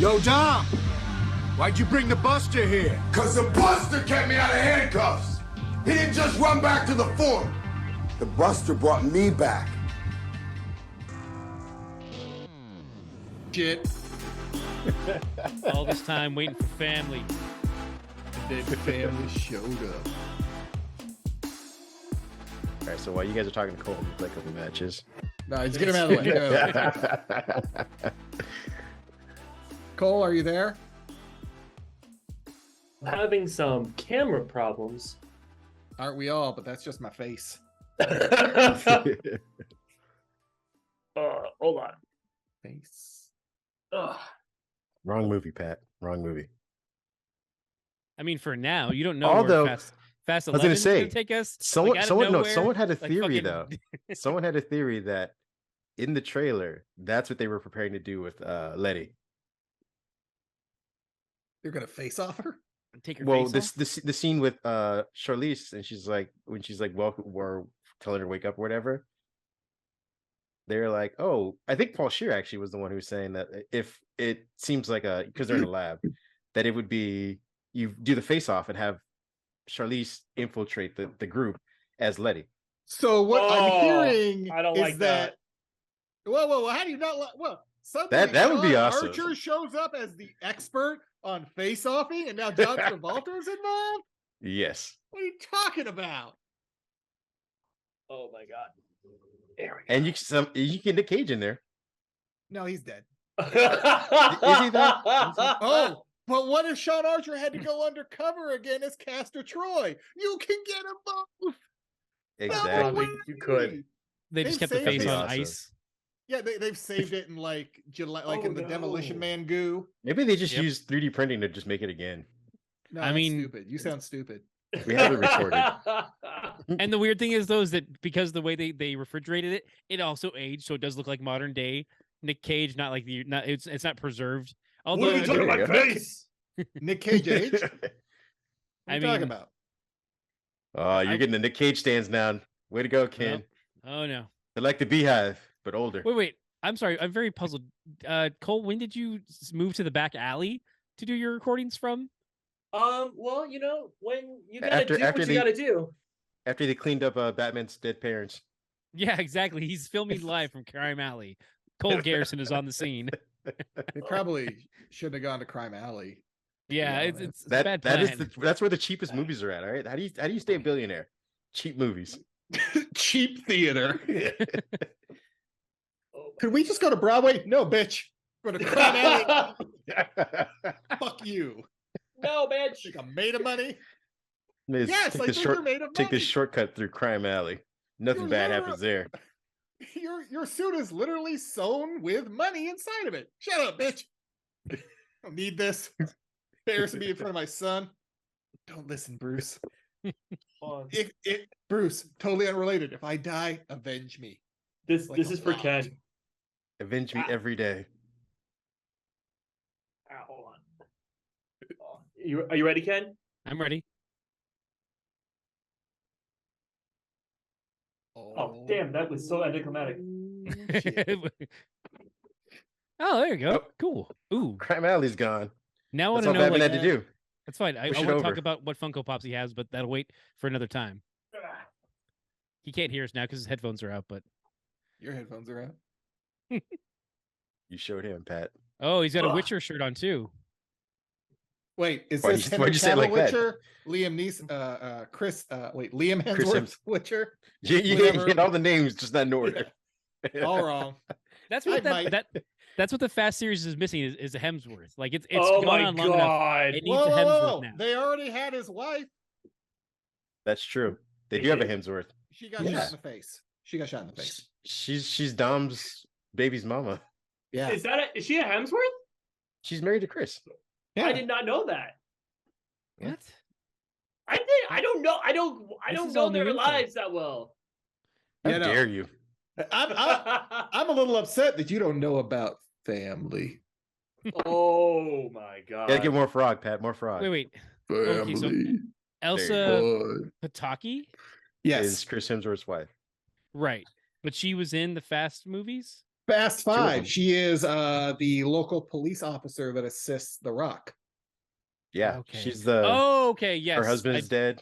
Yo, Dom, why'd you bring the Buster here? Cause the Buster kept me out of handcuffs. He didn't just run back to the fort. The Buster brought me back. Shit. All this time waiting for family. Then family showed up. All right, so while you guys are talking to Cole, we play a couple matches. No, just get him out of the way. Cole, are you there? Having some camera problems. Aren't we all? But that's just my face. Hold on. Face. Wrong movie, Pat. Wrong movie. I mean, for now, you don't know Although, where Fast 11 I was gonna is say, going to take us. Someone had a like theory fucking- though. Someone had a theory that in the trailer, that's what they were preparing to do with Letty. You're gonna face off her? Take her Well, face the off? scene with Charlize, and she's like, when she's like, welcome, or telling her to wake up or whatever. They're like, oh, I think Paul Scheer actually was the one who was saying that if it seems like because they're in a lab, that it would be you do the face off and have Charlize infiltrate the group as Letty. So what I'm hearing I don't is like that. Whoa, how do you not like? Well, That would be awesome. Archer shows up as the expert on face-offing, and now John Travolta's involved. Yes. What are you talking about? Oh my god. There we And you can Nick Cage in there. No, he's dead. go. Is he though? Oh, but what if Sean Archer had to go undercover again as Castor Troy? You can get them both. Exactly. You could. They just they've kept the saved face it. on Awesome. ice. Yeah, they've saved it in like July, like Oh, in the Demolition no. Man goo. Maybe they just Yep. use 3D printing to just make it again. No, I that's mean- stupid. You sound stupid. We have it recorded. And the weird thing is, though, is that because the way they refrigerated it, it also aged, so it does look like modern day Nick Cage. Not like it's not preserved. Although What are you talking There you about go. my face? Nick Cage age? What are I you talking mean- about? Oh, you're getting the Nick Cage stands down. Way to go, Ken. oh no, They're like the Beehive, but older. wait. I'm sorry. I'm very puzzled. Cole, when did you move to the back alley to do your recordings from? Well, you know, when you gotta After- do after what you they- gotta do. After they cleaned up Batman's dead parents. Yeah, exactly. He's filming live from Crime Alley. Cole Garrison is on the scene. They probably shouldn't have gone to Crime Alley. Yeah, Yeah, it's a bad That is plan. that's where the cheapest movies are at. All right, how do you stay a billionaire? Cheap movies. Cheap theater. Oh, Could we just go to Broadway? No, bitch. Go to Crime Alley. Fuck you. no, bitch. Think I'm made of money? Let's Yes, take I this think you're made of take money. this shortcut through Crime Alley. Nothing You're bad literal- happens there. Your suit is literally sewn with money inside of it. Shut up, bitch. I don't need this. Embarrassing me in front of my son. Don't listen, Bruce. Hold on. Bruce, totally unrelated. If I die, avenge me. This Like this a is for rock. Ken. Avenge me Ah. every day. Hold on. Are you ready, Ken? I'm ready. Oh, damn, that was so anticlimactic. Oh, there you go. Oh. Cool. Ooh. Crime Alley's gone. Now I want That's to all know. Batman Like, had to do. that's fine. I Push want it to talk over. about what Funko Pops he has, but that'll wait for another time. He can't hear us now because his headphones are out. But Your headphones are out. You showed him, Pat. oh, he's got a Ugh. Witcher shirt on too. Wait, is Why'd this you- Henry why'd you say it Cavill like that? Witcher? Liam Neeson, Chris, Liam Chris Hemsworth Hems- Witcher? You Whatever. get all the names, just not in order. All wrong. That's I what might- that's what the Fast series is missing is a Hemsworth. Like it's Oh gone my on long enough. god. It needs a Hemsworth now. They already had his wife. That's true. They do have a Hemsworth. She got Yeah. shot in the face. She got shot in the face. She's Dom's baby's mama. Yeah. Is she a Hemsworth? She's married to Chris. I did not know that. What? I don't know. I don't This is know all new their info. lives that well. How Yeah, no. dare you? I'm a little upset that you don't know about family. Oh my god. Gotta get more frog, Pat. More frog. Wait. Okay, so Elsa Pataki, Is Chris Hemsworth's wife. right? But she was in the Fast movies. Fast Two of them. Five. She is the local police officer that assists The Rock. Yeah, Okay. she's the. Oh, okay. Yes. Her husband is dead.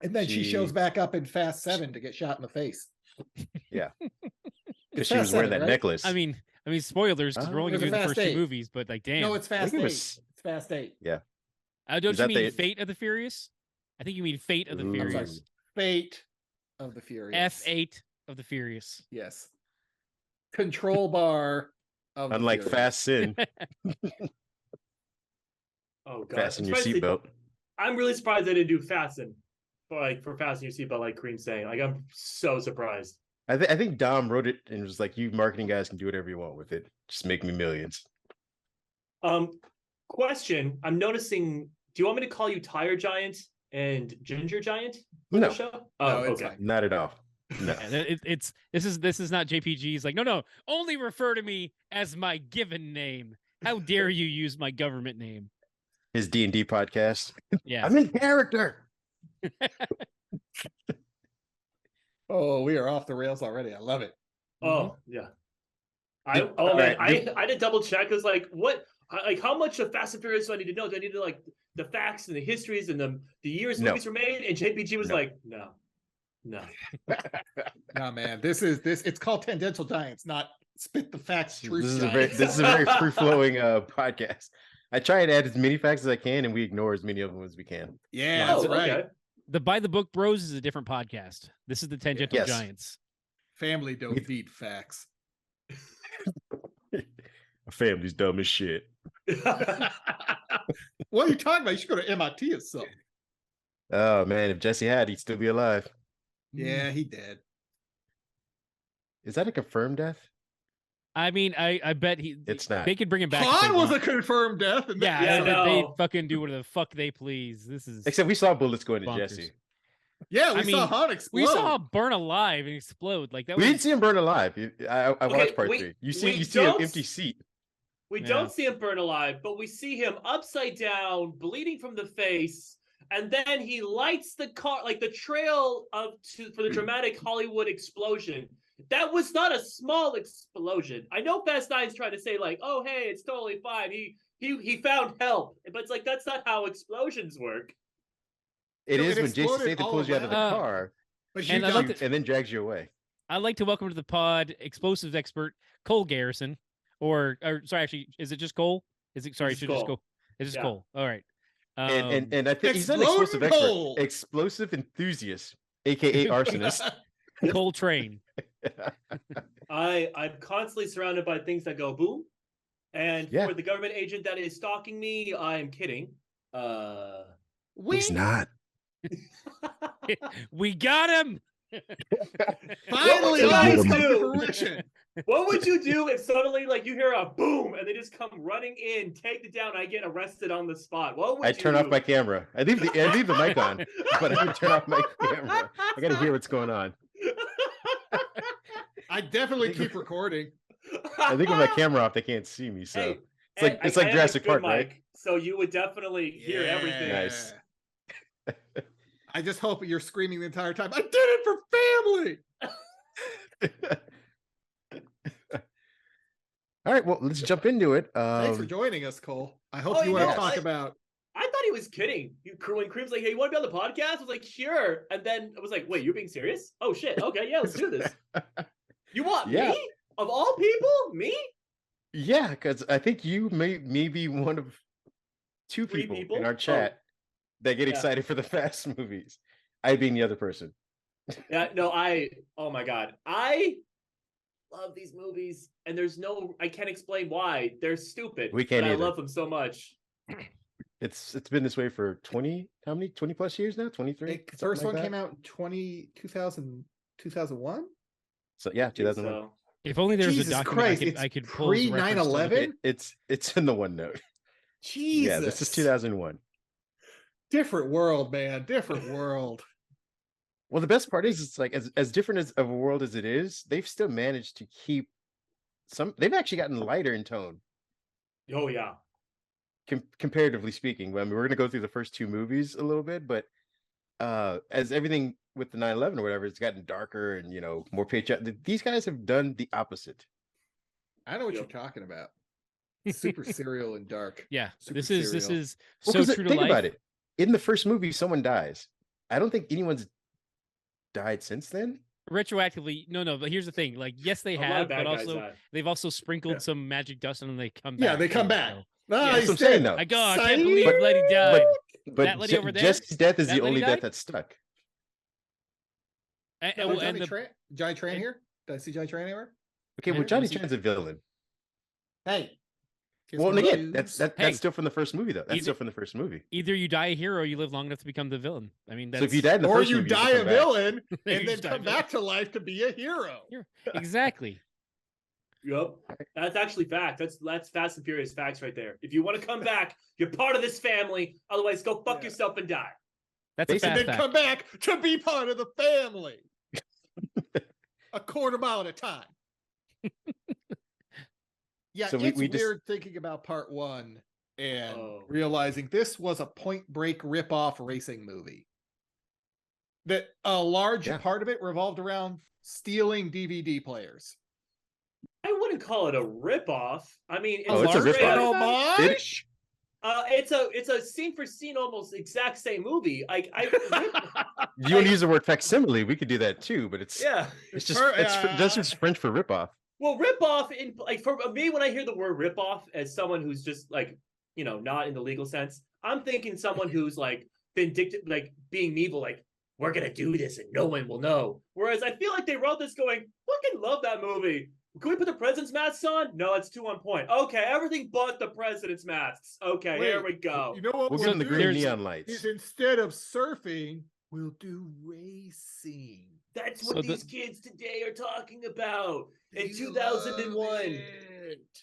And then she shows She- back up in Fast 7 to get shot in the face. Yeah, It's because she was Fast wearing 7, that right? necklace. I mean, spoilers because we're only Or gonna is do it the first Fast two 8? movies, but like, damn. No, it's Fast think 8. it was- It's Fast 8. yeah. Don't Is you that mean the- Fate of the Furious? I think you mean Fate of the Ooh. I'm Furious. sorry. Fate of the Furious. F8 of the Furious. Yes. Control bar of the Unlike Furious. Fast Sin, Oh god. fasten your Especially- seatbelt. I'm really surprised they didn't do fasten. For fasten your seatbelt, like Kareem's saying. Like I'm so surprised. I think Dom wrote it and was like, "You marketing guys can do whatever you want with it. Just make me millions." Question. I'm noticing. Do you want me to call you Tire Giant and Ginger Giant for No. the show? No, Oh, it's okay. fine. Not at all. No. Yeah, this is not JPG's like no, only refer to me as my given name. How dare you use my government name? His D&D podcast. Yeah. I'm in character. Oh, we are off the rails already. I love it. Oh yeah. Did- Man, alright, I had to double check. Cause like what? Like how much of Fast and Furious do I need to know? Do I need to like the facts and the histories and the years No. movies were made? And JPG was No. like, no. No, man. It's called Tangential Giants, not Spit the Facts Truth This is Giants. a very free flowing podcast. I try and add as many facts as I can, and we ignore as many of them as we can. Yeah, Oh, that's right. okay. The By the Book Bros is a different podcast. This is the Tangential Yes. Giants. Family don't need facts. My family's dumb as shit. What are you talking about? You should go to MIT or something. Oh man, if Jesse had, he'd still be alive. Yeah, he did. Is that a confirmed death? I mean, I bet It's not. they could bring him back. if they Han was a want. confirmed death. And Yeah, Yeah, I bet they no. fucking do whatever the fuck they please. This is Except we saw bullets going to bonkers. Jesse. yeah, we I saw mean, Han explode. We saw him burn alive and explode. Like that We was didn't see him burn alive. I Okay, watched part we- 3. You we see an don't- empty seat. We Yeah. don't see him burn alive, but we see him upside down, bleeding from the face, and then he lights the car, like the trail for the dramatic Hollywood explosion. That was not a small explosion. I know Fast 9's trying to say like, "Oh, hey, it's totally fine. He found help," but it's like that's not how explosions work. It No, is it when Jason exploded Statham all pulls you out of the around. car but and you I like don't. to- and then drags you away. I'd like to welcome to the pod explosives expert Cole Garrison, or sorry, actually, is it just Cole? Is it sorry? It's Should just Cole. go. It's just Yeah. Cole. All right. And I think he's not an Exploding explosive expert, coal. explosive enthusiast, aka arsonist. Cole Train. I'm constantly surrounded by things that go boom, and Yeah. for the government agent that is stalking me, I'm kidding. He's not. We got him. Finally, you all guys this come to do? fruition. What would you do if suddenly, like, you hear a boom and they just come running in, take it down, I get arrested on the spot? What would I you turn do? off my camera. I leave the mic on, but I would turn off my camera. I gotta hear what's going on. I definitely keep recording. I think with my camera off, they can't see me. So Hey, it's like I it's like have a Jurassic good Park, right? mic, so you would definitely hear everything. Nice. I just hope you're screaming the entire time. I did it for family. All right, well, let's jump into it. Thanks for joining us, Cole. I hope Oh, you want yeah, to talk I- about. I thought he was kidding. When Kareem's like, "Hey, you want to be on the podcast?" I was like, "Sure." And then I was like, "Wait, you're being serious? Oh shit. Okay, yeah, let's do this." You want Yeah. me of all people? Me? Yeah, because I think you may be one of two Three people, people? in our Oh. chat that get Yeah. excited for the Fast movies. I being the other person. Yeah. No, Oh my god, I love these movies, and I can't explain why. They're stupid. We can't but I either. love them so much. It's been this way for 20 plus years now? 23? The first one came out in 2001. So yeah, I think 2001. so. If only there was Jesus a document Christ, I it's could pull. as pre reference to look 9/11? at- It's in the OneNote. Jesus. Yeah, this is 2001. Different world, man. Different world. Well, the best part is it's like as different as of a world as it is, they've still managed to keep they've actually gotten lighter in tone. Oh yeah. Comparatively speaking. I mean, we're going to go through the first two movies a little bit, but as everything with the 9/11 or whatever, it's gotten darker and more patriotic. These guys have done the opposite. I know what you're talking about. Super serial and dark. Yeah, Super this is serial. so 'cause true to think life. about it. In the first movie, someone dies. I don't think anyone's died since then. Retroactively, no. But here's the thing: like, yes, they A lot have, of bad but guys also died. they've also sprinkled some magic dust and they come back. Yeah, they come too, back. so- No, Yeah, he's that's what I'm saying, dead. though. I can't Saeed? believe Letty died. But That lady over there? Jesse's death is That the lady only died? death that's stuck. And, No, well, Johnny and the, Tran? Johnny Tran and- here? Did I see Johnny Tran anywhere? Okay, Yeah, well, Johnny was he- Tran's a villain. Hey. Kiss Well, my and again, shoes. that's Hey. still from the first movie, though. That's Either- still from the first movie. either you die a hero or you live long enough to become the villain. I mean, that's So if you died in the or first you movie, die you a come back. villain You and then just die a come villain. back to life to be a hero. exactly. Yep. That's actually fact. That's Fast and Furious facts right there. If you want to come back, you're part of this family. Otherwise, go fuck Yeah. yourself and die. That's a Basically, And fast then fact. come back to be part of the family. A quarter mile at a time. Yeah, So it's we just- weird thinking about part one and Oh. realizing this was a Point Break ripoff racing movie. That a large Yeah. part of it revolved around stealing DVD players. I wouldn't call it a ripoff. I mean, Oh, it's a straight ripoff. up- Homage? it's a scene for scene, almost exact same movie. You want to use the word facsimile? We could do that too, but it's Yeah. it's just For- that's just French for ripoff. Well, ripoff in like for me, when I hear the word ripoff as someone who's just like not in the legal sense, I'm thinking someone who's like vindictive, like being evil, like we're gonna do this and no one will know. Whereas I feel like they wrote this going, fucking love that movie. Can we put the president's masks on? No, it's too on point. Okay, everything but the president's masks. Okay, here we go. You know what We'll we'll give them the do? green There's- neon Is lights. instead of surfing, we'll do racing. That's what So these kids today are talking about in They 2001. love it.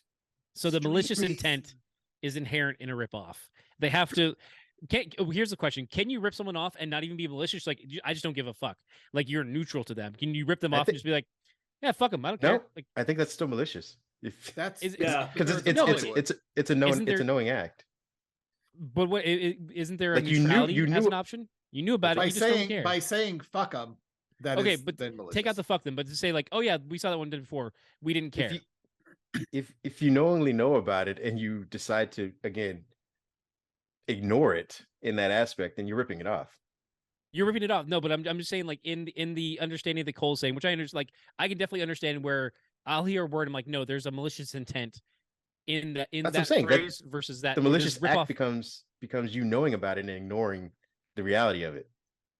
So the Street malicious racing. intent is inherent in a ripoff. They have to. Here's the question: can you rip someone off and not even be malicious? Like, I just don't give a fuck. Like, you're neutral to them. Can you rip them I off and think- just be like, yeah, fuck them. I don't No. care. Like, I think that's still malicious. If That's Is- Yeah. because it's No, it's, but- it's it's a knowing Isn't it's a there- knowing act. but what isn't there a Like, you knew- neutrality you as knew- an option? You knew about it. by You just don't saying care. fuck them. That Okay, is but then Take out malicious. the fuck them, but to say like, oh yeah, we saw that one before. We didn't care. If you knowingly know about it and you decide to again ignore it in that aspect, then you're ripping it off. You're ripping it off. No, but I'm just saying, like, in the understanding that Cole's saying, which I understand, like, I can definitely understand where I'll hear a word, I'm like, no, there's a malicious intent in That's what I'm that saying, that phrase versus that The or just malicious rip act off. becomes you knowing about it and ignoring the reality of it.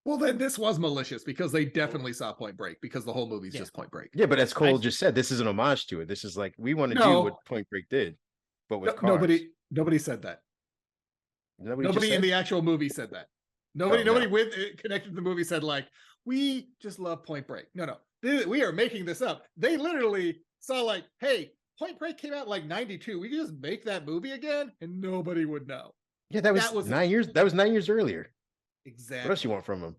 Well, then this was malicious because they definitely saw Point Break because the whole movie's Yeah. just Point Break. Yeah, but as Cole I- just said, this is an homage to it. This is like we want to do No. what Point Break did, but with No- cars. nobody said that. Nobody Nobody just in said- the actual movie said that. Nobody Oh, no. with connected to the movie said like, we just love Point Break. No. We are making this up. They literally saw like, hey, Point Break came out in like 92. We could just make that movie again and nobody would know. Yeah, that was, that was- 9 years. That was 9 years earlier. Exactly. What else you want from him?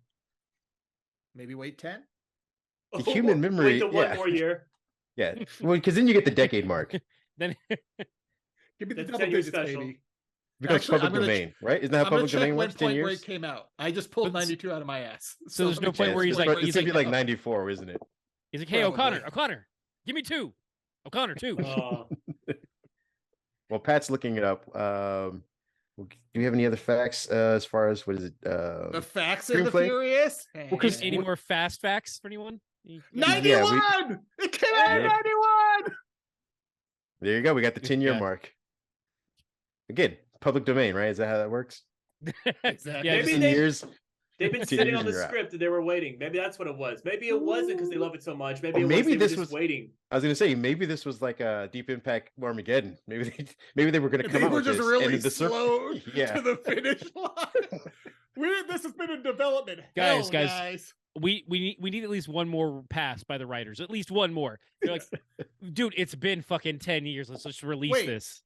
Maybe wait 10? The human memory- Wait till one yeah. more year. Yeah, well, because then you get the decade mark. Then Give me the That's double 10-year digits, special. baby. Becomes Actually, public I'm gonna domain, right? Isn't that how I'm gonna public check domain when works? 10 Point years. Break came out. I just pulled But- 92 out of my ass. So there's let no me point check where he's Point like- Break. it's gonna be like, like 94, isn't it? he's like, hey, Probably. O'Connor, give me 2. O'Connor, 2. Well, Pat's looking it up. Do we have any other facts as far as what is it? The Facts and the Screenplay? Furious. Well, 'cause- Any more fast facts for anyone? 91! It came out in Yeah. 91! There you go. We got the 10-year Yeah. mark. Again, public domain, right? Is that how that works? Exactly. Yeah, Maybe 10 they- years. They've been 10 sitting years on and the you're out. script and they were waiting. Maybe that's what it was. Maybe it wasn't because they love it so much. Maybe Or it maybe was, they this were just was- waiting. I was gonna say maybe this was like a Deep Impact Armageddon. Maybe they were gonna come They out were with just this, really and the slow yeah. to the finish line. This has been in development. Guys, Hell, guys. We need at least one more pass by the writers. At least one more. They're like, dude, it's been fucking 10 years. Let's just release Wait. this.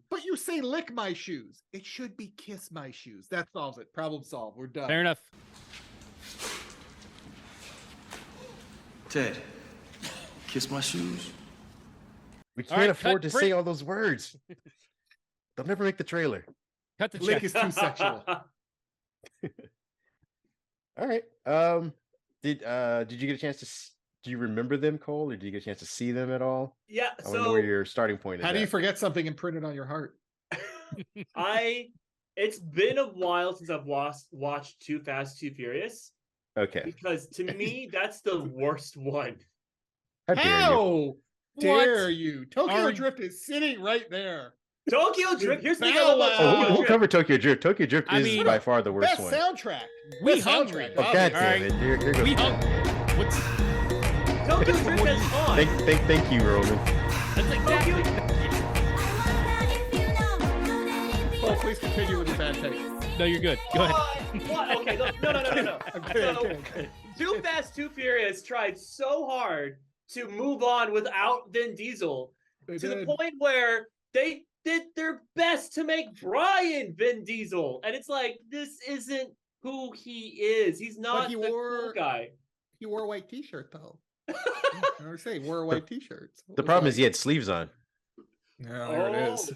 But you say lick my shoes. It should be kiss my shoes. That solves it. Problem solved. We're done. Fair enough. Ted, kiss my shoes. We All can't right, afford cut, to say break. all those words. They'll never make the trailer. Cut the Lick check. is too sexual. All right. Did you get a chance to? Do you remember them, Cole, or did you get a chance to see them at all? Yeah. I want to know where your starting point is. How do you forget something imprinted on your heart? It's been a while since I've watched Too Fast, Too Furious. Okay. Because to me, that's the worst one. How dare you? Tokyo Drift is sitting right there. Tokyo Drift. Here's the thing I love about Tokyo we'll Drift. cover Tokyo Drift. Tokyo Drift is by far the worst Best one. soundtrack. We Best hungry. soundtrack, Oh, God damn obviously. it. Here goes We Pat. What's Tokyo Drift has fun. Thank you, Roman. that's exactly. Oh, please continue with your bad take. No, you're good. Go ahead. What? Okay, no. I'm kidding, So, I'm kidding. Too Fast, Too Furious tried so hard to move on without Vin Diesel They to the did. point where they did their best to make Brian Vin Diesel, and it's like this isn't who he is. He's not he the wore- cool guy. He wore a white t-shirt though. I never say he wore a white t-shirt. So The it was problem is like- he had sleeves on. Yeah, there it is.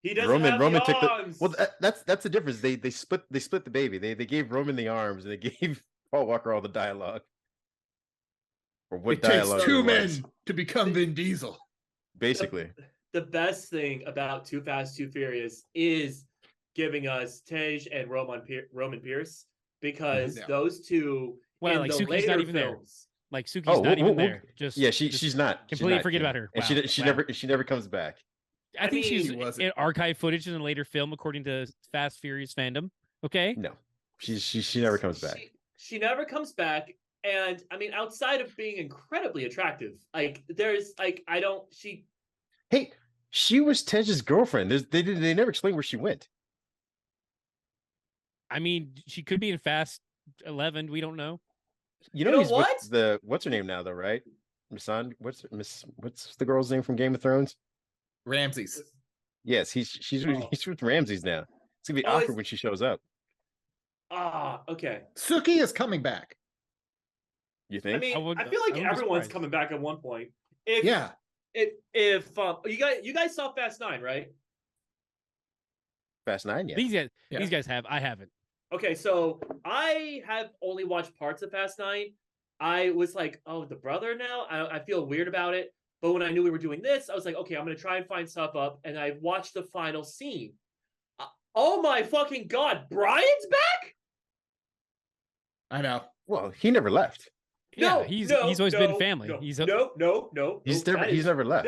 He doesn't have Roman the took the arms. well. That's the difference. They split the baby. They gave Roman the arms and they gave Paul Walker all the dialogue. Or what It takes dialogue? two it was, men to become Vin Diesel. basically. The best thing about Too Fast, Too Furious is giving us Tej and Roman Pierce, because Yeah. those two Well, in like the Suki's later not even there. films. Like Suki's Oh, not even we'll- there. Just Yeah, just she's not. She's completely not, forget Kim. about her. And Wow, she never comes back. I think mean, she's She wasn't. in archive footage in a later film, according to Fast Furious fandom. Okay. No, she never comes back. She never comes back. And I mean, outside of being incredibly attractive, like there's like Hey, she was Tej's girlfriend. They never explained where she went. I mean, she could be in Fast 11. We don't know. You know, know he's with what? what's her name now though, right? What's the girl's name from Game of Thrones? Ramses. Yes, he's Oh. with Ramses now. It's gonna be Oh, awkward it's- when she shows up. Okay. Suki is coming back. You I think? mean, I, wouldn't- feel like I wouldn't be everyone's surprised. coming back at one point. If Yeah. if you guys saw Fast 9, right? Fast 9, yeah. These Yeah. guys have. I haven't. Okay, so I have only watched parts of Fast 9. I was like, oh, the brother now? I feel weird about it. But when I knew we were doing this, I was like, okay, I'm going to try and find stuff up. And I watched the final scene. Oh my fucking God, Brian's back? I know. Well, he never left. Yeah, No, he's no, always no, been family. No, He's no. He's that never left.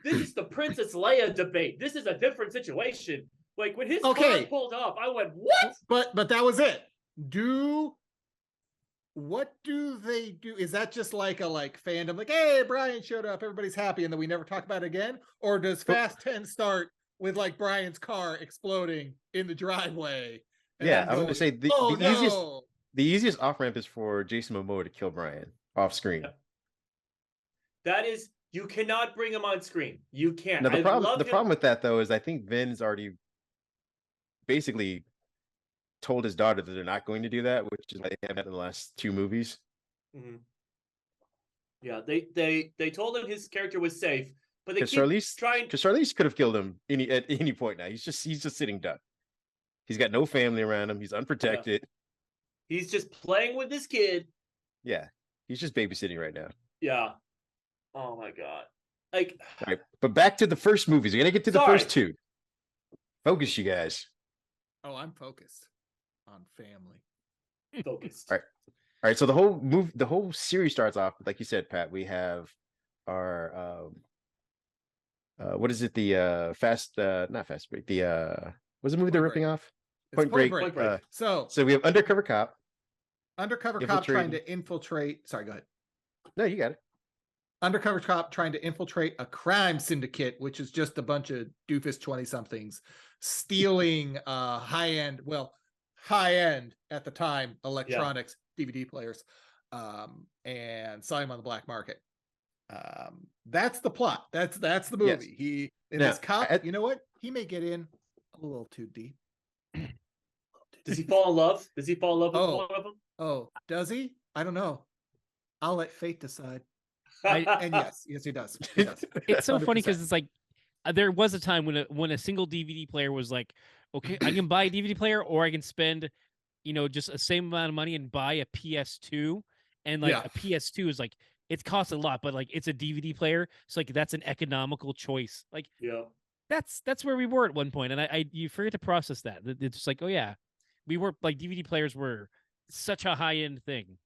This is the Princess Leia debate. This is a different situation. Like when his car Okay. pulled up, I went, what? But that was it. What do they do? Is that just like a fandom? Like, hey, Brian showed up, everybody's happy, and then we never talk about it again? Or does Fast 10 start with like Brian's car exploding in the driveway? and Yeah, them I'm going, gonna say oh, the easiest off ramp is for Jason Momoa to kill Brian off screen. Yeah. That is, you cannot bring him on screen. You can't. Now I love the him- problem with that though is I think Vin's already basically told his daughter that they're not going to do that, which is why they have that in the last 2 movies. Mhm. Yeah, they told him his character was safe, but they Because keep Charlize trying. could have killed him at any point now. He's just sitting duck. He's got no family around him. He's unprotected. He's just playing with this kid. Yeah. He's just babysitting right now. Yeah. Oh my God. Like, All right. But back to the first movies. We're gonna get to the Sorry. first 2. Focus, you guys. Oh, I'm focused on family. focused. All right, so the whole series starts off like you said, Pat. We have our what is it? The not Fast Break. The what's the movie they're Point ripping Break. off? It's Point Break. Point Break. So So we have Undercover Cop. undercover cop trying Infiltrating. to infiltrate. Sorry, go ahead. No, you got it. Undercover cop trying to infiltrate a crime syndicate, which is just a bunch of doofus 20-somethings stealing high-end at the time electronics DVD players and selling them on the black market. That's the plot. That's the movie. Yes. He in Now, this cop, at- you know what? He may get in a little too deep. Does he fall in love? Does he fall in love with Oh. one of them? Oh, does he? I don't know. I'll let fate decide. I- And yes, he does. He does. It's so funny 100%. because it's like there was a time when a single DVD player was like, okay, I can buy a DVD player or I can spend, just a same amount of money and buy a PS2, and like a PS2 is like it costs a lot, but like it's a DVD player, so like that's an economical choice. Like that's where we were at one point, and I you forget to process that. It's just like, oh yeah, we were like DVD players were such a high end thing.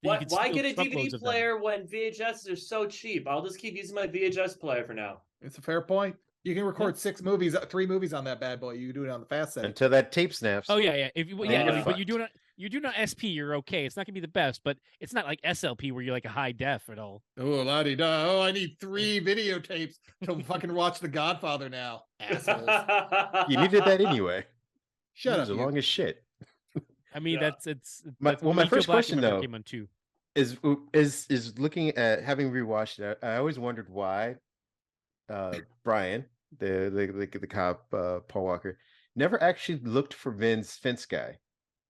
Why get a DVD player when VHS are so cheap? I'll just keep using my VHS player for now. It's a fair point. You can record 3 movies on that bad boy. You can do it on the fast setting until that tape snaps. Oh yeah. If you but you do it on SP, you're okay. It's not gonna be the best, but it's not like SLP where you're like a high def at all. Oh, la-di-da. Oh, I need 3 videotapes to fucking watch The Godfather now. Assholes. You needed that anyway. Shut up. As long as shit. I mean, that's my first question though came on too. is looking at having rewatched it. I always wondered why Brian, the cop, Paul Walker, never actually looked for Vin's fence guy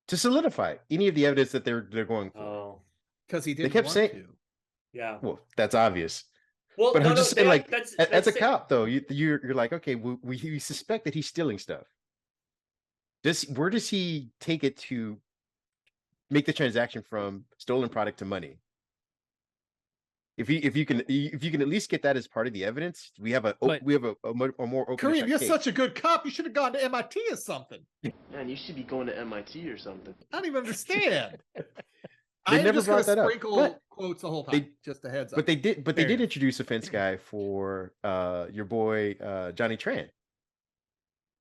to solidify any of the evidence that they're going for. Oh, because he didn't. They kept want saying, to. Yeah. Well, that's obvious. Well, but I'm just saying, like, as a it. cop, though, you're like, okay, we suspect that he's stealing stuff. Where does he take it to make the transaction from stolen product to money? If you can at least get that as part of the evidence, we have a more open. Kareem, you're such a good cop. You should have gone to MIT or something. Man, you should be going to MIT or something. I don't even understand. They never brought that up. Sprinkle quotes the whole time. just a heads up. But they did. But they did introduce a fence guy for your boy Johnny Tran.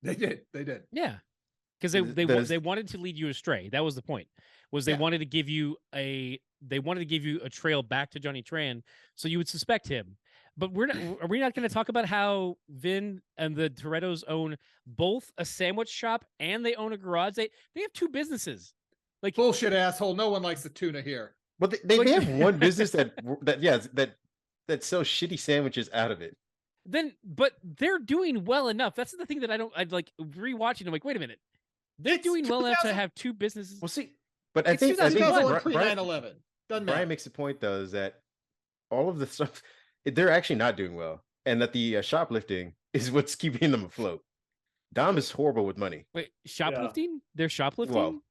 They did. Yeah, because they wanted to lead you astray. That was the point. They wanted to give you a trail back to Johnny Tran, so you would suspect him. But are we not going to talk about how Vin and the Torettos own both a sandwich shop and they own a garage? They have 2 businesses. Like bullshit, asshole. No one likes the tuna here. But they have one business that sells shitty sandwiches out of it. But they're doing well enough. That's the thing that I'd like rewatching. I'm like, wait a minute, they're doing well enough to have 2 businesses. Well, see, but I think Brian makes a point though, is that all of the stuff they're actually not doing well, and that the shoplifting is what's keeping them afloat. Dom is horrible with money. Wait, shoplifting? Yeah. They're shoplifting. Well,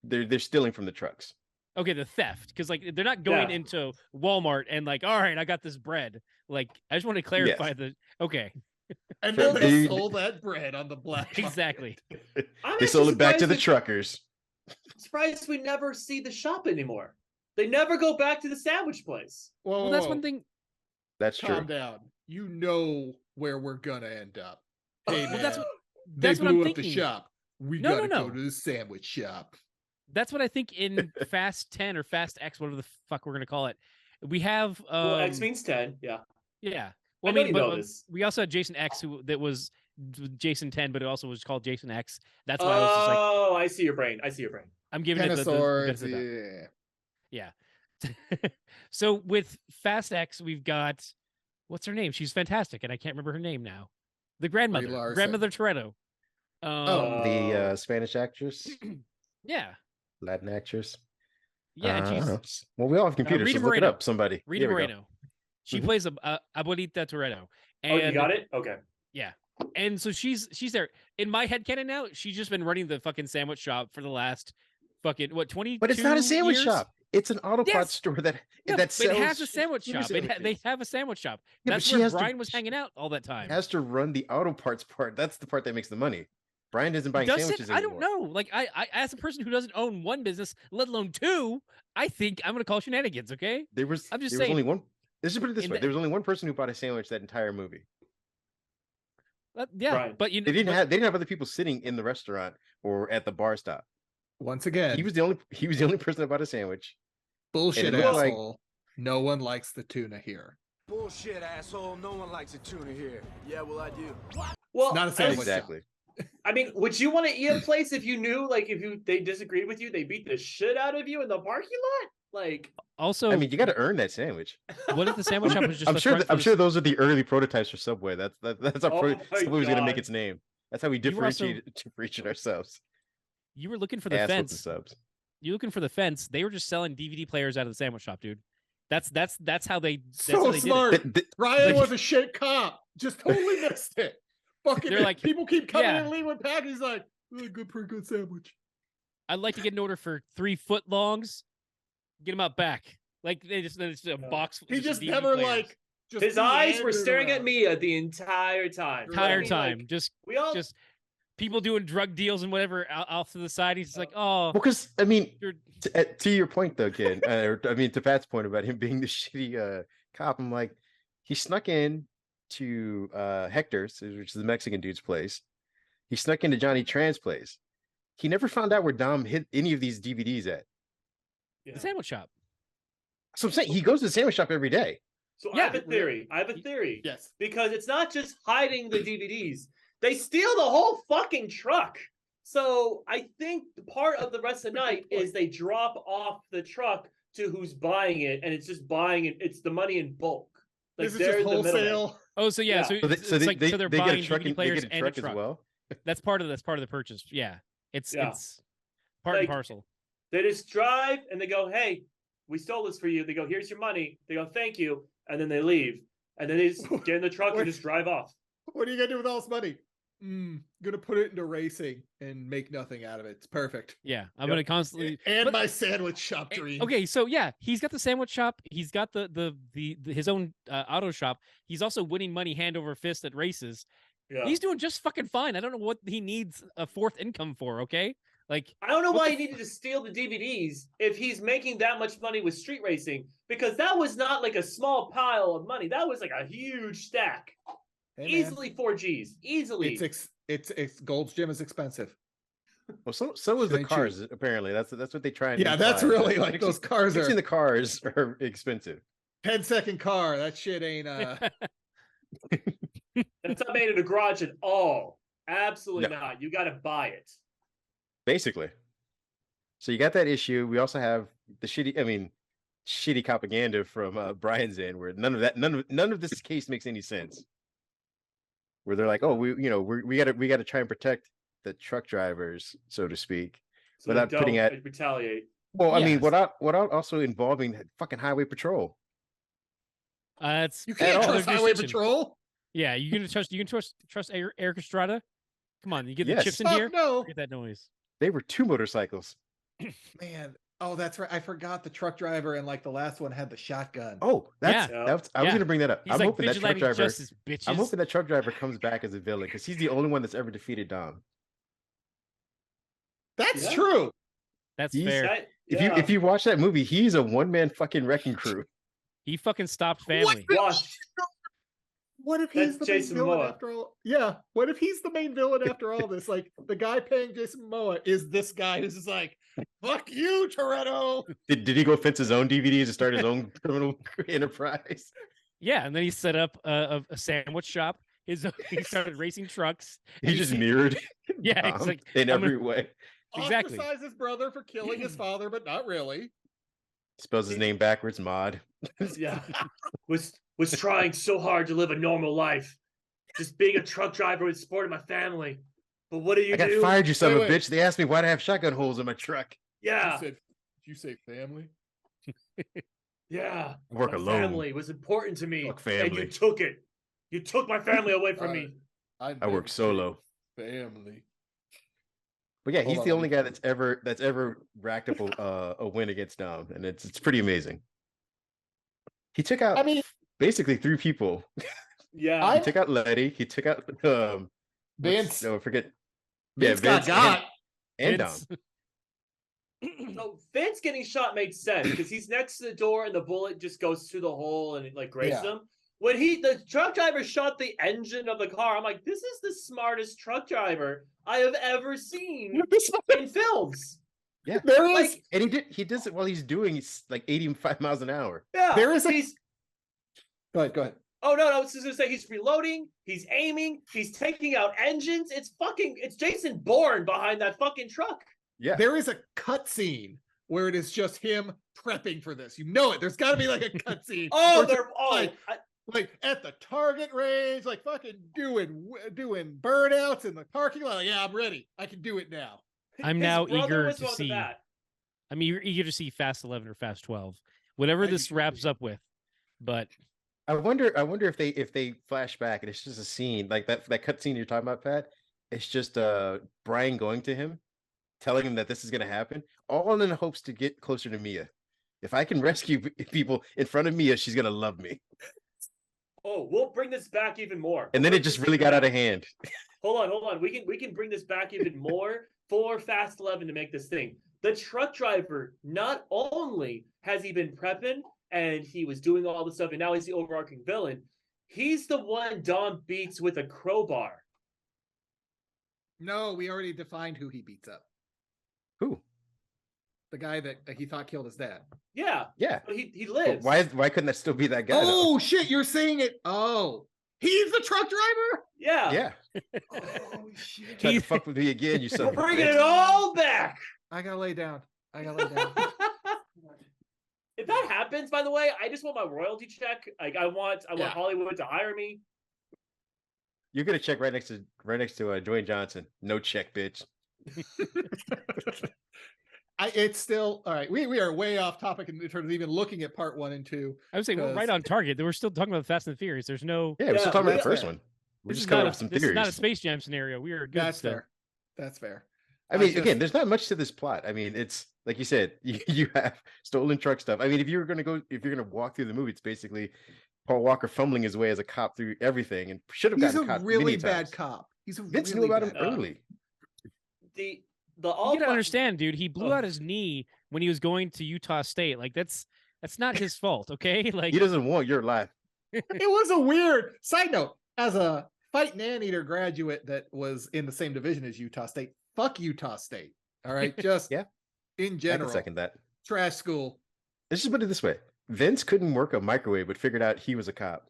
they're stealing from the trucks. Okay, the theft, because like they're not going into Walmart and like, all right, I got this bread. Like, I just want to clarify okay. And then they sold that bread on the black market. Exactly. They sold it back to the truckers. I'm surprised we never see the shop anymore. They never go back to the sandwich place. Well, that's one thing. That's true. Calm down. You know where we're gonna end up. Hey man, that's they what I'm blew up thinking. the shop. We gotta go to the sandwich shop. That's what I think in Fast 10 or Fast X, whatever the fuck we're gonna call it. We have X means 10. Yeah. Yeah. Well, we also had Jason X, that was Jason 10, but it also was called Jason X. That's why I was just like, oh, I see your brain. I'm giving it the yeah. So with Fast X, we've got what's her name? She's fantastic, and I can't remember her name now. The grandmother Toretto. The Spanish actress. Yeah. Latin actress. Yeah, and she's well, we all have computers. So look it up, somebody. Rita Moreno. She plays Abuelita Toretto. And, you got it? Okay. Yeah. And so she's there. In my headcanon now, she's just been running the fucking sandwich shop for the last fucking 20. But it's not a sandwich shop. It's an auto parts store that sells. It has a sandwich shop. They have a sandwich shop. That's where Brian was hanging out all that time. Has to run the auto parts part. That's the part that makes the money. Brian isn't buying sandwiches anymore. I don't know. Like I as a person who doesn't own one business, let alone 2, I think I'm gonna call shenanigans. Okay. I'm just saying. Only one. Let's put it this way: there was only one person who bought a sandwich that entire movie. Yeah, Brian. But they didn't have other people sitting in the restaurant or at the bar stop. Once again, he was the only person that bought a sandwich. Bullshit, asshole. No one likes the tuna here. Bullshit, asshole. No one likes the tuna here. Yeah, well, I do. Well, it's not a sandwich. Exactly. I mean, would you want to eat a place if you knew, like, they disagreed with you, they beat the shit out of you in the parking lot? Like, also, I mean, you got to earn that sandwich. What if the sandwich shop was just? I'm sure those are the early prototypes for Subway. That's how Subway was going to make its name. That's how we differentiate ourselves. You were looking for the fence. The subs. You're looking for the fence. They were just selling DVD players out of the sandwich shop, dude. That's how they. That's so how they smart. Did it. Ryan was a shit cop. Just totally missed it. Fucking, they're like, people keep coming in and leaving with packages like, pretty good sandwich. I'd like to get an order for 3 foot longs. Get them out back. Like it's a box. He just DVD never players. like. Just His eyes were meandered staring at around. Mia the entire time. Entire I mean, time. like, just we all just people doing drug deals and whatever off to the side. He's just like, oh, Because I mean, you're to your point though, Ken, to Pat's point about him being the shitty cop, I'm like, he snuck in to Hector's, which is the Mexican dude's place. He snuck into Johnny Tran's place. He never found out where Dom hid any of these DVDs at. the sandwich shop. So I'm saying he goes to the sandwich shop every day. So Yeah. I have a theory. I have a theory. Yes. Because it's not just hiding the DVDs. They steal the whole fucking truck. So I think part of the rest of the night is they drop off the truck to who's buying it, and it's just buying it. It's the money in bulk. Like This is just the middleman. wholesale. Oh, so yeah, Yeah. so, So they, it's so they, like they, so they're they get buying a truck, DVD and, they players get a and truck a truck. as well. That's part of the purchase. Yeah, it's Yeah. it's part and Like, parcel. They just drive and they go, "Hey, we stole this for you." They go, "Here's your money." They go, "Thank you," and then they leave. And then they just get in the truck and just drive off. What are you gonna do with all this money? Gonna put it into racing and make nothing out of it. It's perfect. Yeah, I'm gonna constantly And but- my sandwich shop dream. Okay, so yeah, he's got the sandwich shop. He's got the his own auto shop. He's also winning money hand over fist at races. Yeah. He's doing just fucking fine. I don't know what he needs a fourth income for. Okay, like I don't know what why the he needed to steal the DVDs if he's making that much money with street racing, because that was not like a small pile of money. That was like a huge stack. Hey, man, Easily 4Gs. Easily. it's Gold's Gym is expensive. Well, so was the Shouldn't cars. Apparently, that's what they try and. Yeah, that's imply, really that like those cars fixing are the cars are expensive. 10-second car. That shit ain't It's not made in a garage at all. Absolutely No. not. You got to buy it. Basically. So you got that issue. We also have the shitty propaganda from Brian's end, where none of this case makes any sense. Where they're like, oh, we gotta try and protect the truck drivers, so to speak. So Without they putting don't at- retaliate. Well, I mean, Yes. without also involving fucking highway patrol. it's You can't all. trust their highway jurisdiction. patrol. Yeah, you can trust Eric Estrada. Come on, you get the Yes. chips in Fuck here. no, Get that noise. They were 2 motorcycles. man. Oh, that's right. I forgot the truck driver and like the last one had the shotgun. Oh, that's Yeah. I was Yeah. gonna bring that up. He's I'm like hoping that truck vigilante driver. justice, bitches. I'm hoping that truck driver comes back as a villain because he's the only one that's ever defeated Dom. That's Yeah. true. That's he's- fair. That- If you watch that movie, he's a 1-man fucking wrecking crew. He fucking stopped family. Watch. What if That's he's the Jason main villain Momoa. after all? Yeah. What if he's the main villain after all this? Like the guy paying Jason Momoa is this guy who's just like, "Fuck you, Toretto." Did he go fence his own DVDs and start his own criminal enterprise? Yeah, and then he set up a sandwich shop. He started racing trucks. and He just mirrored Yeah, it's Dom like, in I'm gonna- every way. Exactly. Ostracize his brother for killing his father, but not really. Spells his name backwards, Mod. Yeah. Was trying so hard to live a normal life. Just being a truck driver and supporting my family. But what do you I got do? fired, you son of a Wait. bitch. They asked me why do I have shotgun holes in my truck. Yeah. Did you say family? Yeah. I work my alone. Family was important to me. Fuck And you family. took it. You took my family away from me. I work solo. Family. But yeah, Hold he's on, the let only me- guy that's ever racked up a win against Dom, and it's pretty amazing. He took out I mean, basically 3 people. Yeah. He took out Letty. He took out Vince. No, I forget. Vince got. and Dom. Vince. So Vince getting shot made sense because he's next to the door and the bullet just goes through the hole and it like grazes Yeah. him. When the truck driver shot the engine of the car, I'm like, this is the smartest truck driver I have ever seen in films. Yeah, There is. Like, and he does it while he's doing like 85 miles an hour. yeah, There is a- he's Go ahead. oh no, I was just gonna say he's reloading, he's aiming, he's taking out engines. It's Jason Bourne behind that fucking truck. Yeah, There is a cut scene where it is just him prepping for this. You know it. There's got to be like a cut scene. Oh, where it's they're oh like at the target range, like fucking doing burnouts in the parking lot. Like, yeah, I'm ready. I can do it now. I'm his now brother eager was to one of see. that. I'm eager to see Fast 11 or Fast 12, whatever I this do wraps too. up with. But I wonder if they flash back and it's just a scene like that cut scene you're talking about, Pat. It's just Brian going to him, telling him that this is going to happen, all in the hopes to get closer to Mia. If I can rescue people in front of Mia, she's going to love me. Oh, we'll bring this back even more. And then it just really got out of hand. Hold on. We can bring this back even more for Fast 11 to make this thing. The truck driver, not only has he been prepping and he was doing all this stuff, and now he's the overarching villain, he's the one Dom beats with a crowbar. No, we already defined who he beats up. Who? The guy that he thought killed his dad. Yeah. Yeah. But he lives. But why couldn't that still be that guy? Oh, shit. You're saying it. Oh, he's the truck driver? Yeah. Yeah. Oh, shit. Try to fuck with me again, you son We're of a bringing bitch. it all back. I gotta lay down. If that happens, by the way, I just want my royalty check. Like I want Hollywood to hire me. You're gonna check right next to Dwayne Johnson. No check, bitch. It's still all right. We are way off topic in terms of even looking at part 1 and 2. I would say we're right on target. We're still talking about Fast and the Furious. There's no. Yeah, we're still talking about the first one. We're This just is coming not up with some this theories. is not a Space Jam scenario. We are good. That's still. fair. That's fair. I mean, again, there's not much to this plot. I mean, it's like you said, you have stolen truck stuff. I mean, if you're gonna walk through the movie, it's basically Paul Walker fumbling his way as a cop through everything, and should have gotten caught. He's a really many bad times. cop. He's a Vince really knew about him bad cop. early. The You gotta understand, dude. He blew out his knee when he was going to Utah State. Like that's not his fault, okay? Like He doesn't want your life. It was a weird side note. As a Fight and Anteater graduate that was in the same division as Utah State, fuck Utah State. All right, just Yeah. in I general, can second that. trash school. Let's just put it this way: Vince couldn't work a microwave, but figured out he was a cop.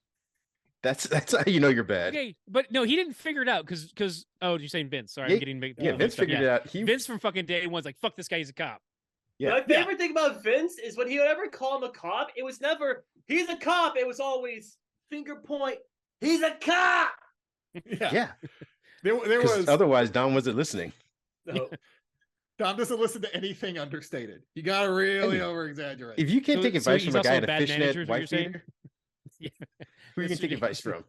That's how you know you're bad. okay, but no, he didn't figure it out because you're saying Vince. Sorry, Yeah, I'm getting Yeah, Vince mixed up. figured it out. Vince from fucking day one's like, fuck this guy, he's a cop. Yeah. My favorite thing about Vince is when he would ever call him a cop, it was never he's a cop. It was always finger point. He's a cop. Yeah. There was Otherwise, Don wasn't listening. No. Dom doesn't listen to anything understated. You gotta really Hey, over exaggerate. If you can't take advice he's from a also guy a in a bad manager, fishnet is what you're wife saying? beater, Yeah. who you can That's take advice ridiculous.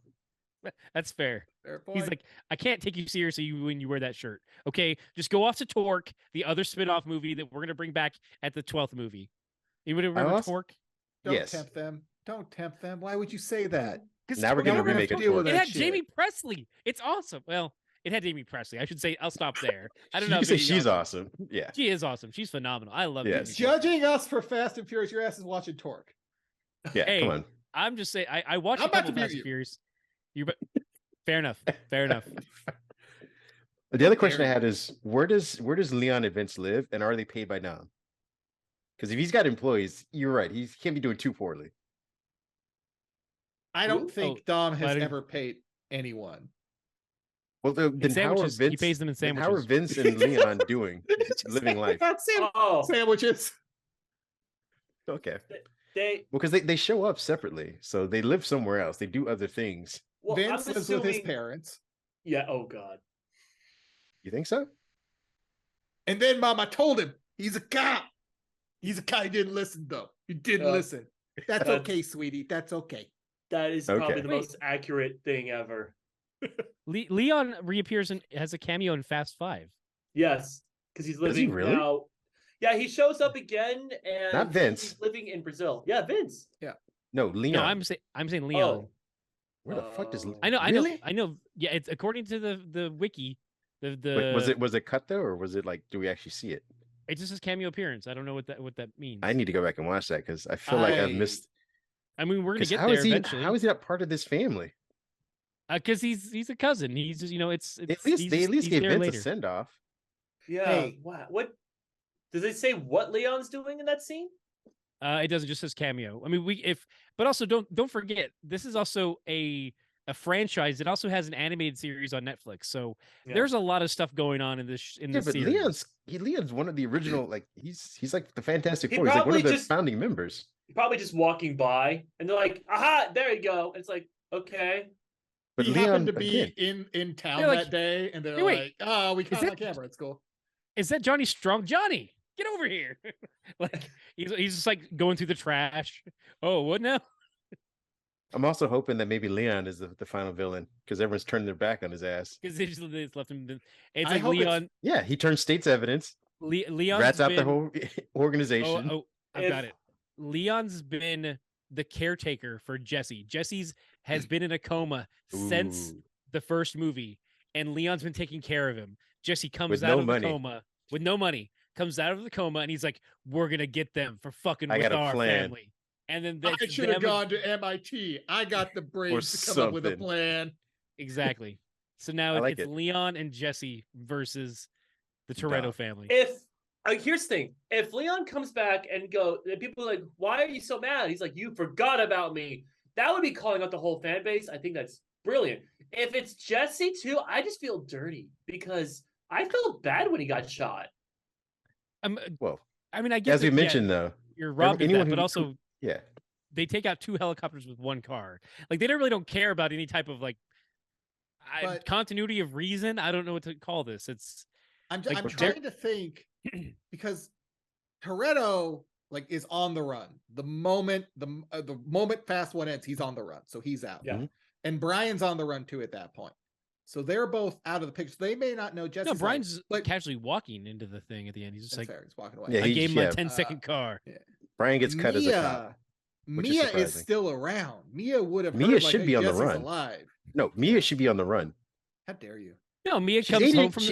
from? That's fair. Fair point. He's like, I can't take you seriously when you wear that shirt. Okay, just go off to Torque, the other spin-off movie that we're gonna bring back at the 12th movie. You would remember also- Torque? Don't yes. tempt them. Don't tempt them. Why would you say that? Now we're gonna gonna remake have it. to deal for with It that had shit. Jamie Presley. It's awesome. Well, it had Jamie Presley. I should say. I'll stop there. I don't You know. can if say Jamie she's Johnson- awesome. Yeah. She is awesome. She's phenomenal. I love Yes. Jamie Presley. Judging us for Fast and Furious, your ass is watching Torque. Yeah. Hey, Come on. I'm just saying. I watched I'm a about couple to Fast mute and Furious. Fair enough. Fair enough. The other question I had is where does Leon and Vince live, and are they paid by Dom? Because if he's got employees, you're right. He can't be doing too poorly. I don't Ooh. think Dom has Buddy. ever paid anyone. Well, then how are sandwiches. He Vince? pays them in then how are sandwiches. Vince and Leon doing? Living life. Oh, Sandwiches. Okay. they Well, because they show up separately, so they live somewhere else. They do other things. well, Vince I'm lives with his assuming- parents. Yeah. Oh God. You think so? And then Mama told him he's a cop. He's a cop. He didn't listen though. He didn't listen. That's That's- okay, sweetie. That's okay. That is Okay. probably the Wait. most accurate thing ever. Leon reappears and has a cameo in Fast 5. Yes, because he's Does he living really? now. Yeah, he shows up again, and Not Vince. he's living in Brazil. Yeah, Vince. No, Leon. No, I'm saying Leon. Oh, Where the fuck does? Oh. I know. Really? I know. Yeah, it's according to the wiki. The Wait, was it cut though, or was it like? Do we actually see it? It just says cameo appearance. I don't know what that means. I need to go back and watch that because I feel like I've missed. I mean, we're gonna 'cause get how there is he? eventually. How is he not part of this family? Because he's a cousin. He's just They at least he's gave there Vince later. a send off. yeah. Hey. Wow. What does it say? What Leon's doing in that scene? It doesn't just says cameo. I mean, but also don't forget this is also a franchise. It also has an animated series on Netflix. So Yeah. there's a lot of stuff going on in this Yeah, this but series. Leon's one of the original. Like he's like the Fantastic He Four. He's like one probably of the just- founding members. Probably just walking by, and they're like, "Aha! There you go." It's like, okay. But he Leon happened to be again, in town They're like, that day, and they're "Hey, wait, like, "Oh, we caught him on that- camera. It's cool." Is that Johnny Strong? Johnny, get over here! Like he's just like going through the trash. Oh, what now? I'm also hoping that maybe Leon is the final villain because everyone's turning their back on his ass. Because they just left him. It's I like hope it's- Leon. Yeah, he turned state's evidence. Leon's rats out been, the whole organization. I've got it. Leon's been the caretaker for Jesse. Jesse's has been in a coma since the first movie, and Leon's been taking care of him. Jesse comes out of the coma with no money, comes out of the coma, and he's like, "We're gonna get them for fucking with our family." And then I should have gone to MIT. I got the brains to come up with a plan. Exactly. So now it's Leon and Jesse versus the Toretto family. Here's the thing: if Leon comes back and people are like, "Why are you so mad?" He's like, "You forgot about me." That would be calling out the whole fan base. I think that's brilliant. If it's Jesse too, I just feel dirty because I felt bad when he got shot. Well, I mean, I guess as we mentioned though, you're robbed of that, but also they take out 2 helicopters with 1 car. Like they don't care about any type of continuity of reason. I don't know what to call this. I'm trying to think because Toretto is on the run. The moment Fast One ends, he's on the run, so he's out. Yeah, and Brian's on the run too at that point. So they're both out of the picture. They may not know Jesse. No, Brian's casually walking into the thing at the end. He's just he's walking away. Yeah, I gave him a 10-second car. Yeah. Brian gets cut as a cop. Mia is still around. Mia would have. Mia should be on the run. Alive. No, Mia should be on the run. How dare you? No, Mia comes home from.